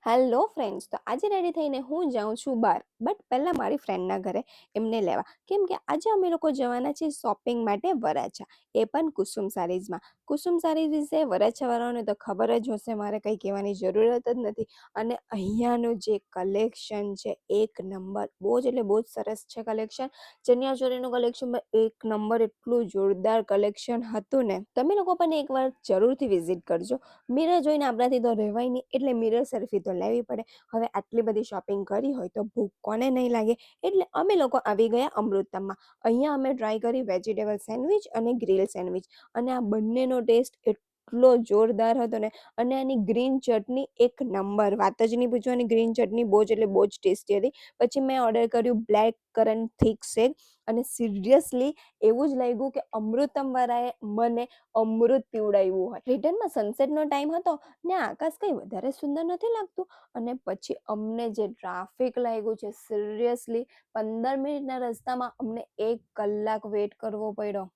Hello friends, તો આજે ready થઈને હું જાઉં છું બહાર. બટ પહેલાં મારી ફ્રેન્ડના ઘરે એમને લેવા, કેમ કે આજે અમે લોકો જવાના છીએ શોપિંગ માટે વરાછા, એ પણ કુસુમ સારીઝમાં. કુસુમ સારીઝ વિશે વરાછાવાળાઓને તો ખબર જ હશે, મારે કંઈ કહેવાની જરૂરત જ નથી. અને અહીંયાનું જે કલેક્શન છે એક નંબર, બહુ જ એટલે બહુ જ સરસ છે કલેક્શન. ચણિયા ચોળીનું કલેક્શન પણ એક નંબર, એટલું જોરદાર કલેક્શન હતું ને. તમે લોકો પણ એકવાર જરૂરથી વિઝિટ કરજો. મિરર જોઈને આપણાથી તો રહેવાય નહીં, એટલે મિરર સેલ્ફી તો લેવી પડે. હવે આટલી બધી શોપિંગ કરી હોય તો ભૂખ કોને નહીં લાગે. એટલે અમે લોકો આવી ગયા અમૃતમમાં. અહીંયા અમે ટ્રાય કરી વેજીટેબલ સેન્ડવિચ અને ગ્રીલ સેન્ડવિચ, અને આ બંનેનો ટેસ્ટ એટલો જોરદાર હતો ને. અને આની ગ્રીન ચટણી એક નંબર, વાત જ નહીં પૂછવાની. ગ્રીન ચટણી બહુ જ એટલે બહુ જ ટેસ્ટી હતી. પછી મેં ઓર્ડર કર્યું બ્લેક કરન્ટ થીક શેક, અને સિરિયસલી એવું જ લાગ્યું કે અમૃતમવાળાએ મને અમૃત પીવડાવ્યું હોય. રિટર્નમાં સનસેટનો ટાઈમ હતો ને આકાશ કંઈ વધારે સુંદર નથી લાગતું. અને પછી અમને જે ટ્રાફિક લાગ્યું છે, સિરિયસલી 15 મિનિટના રસ્તામાં અમને 1 કલાક વેઇટ કરવો પડ્યો.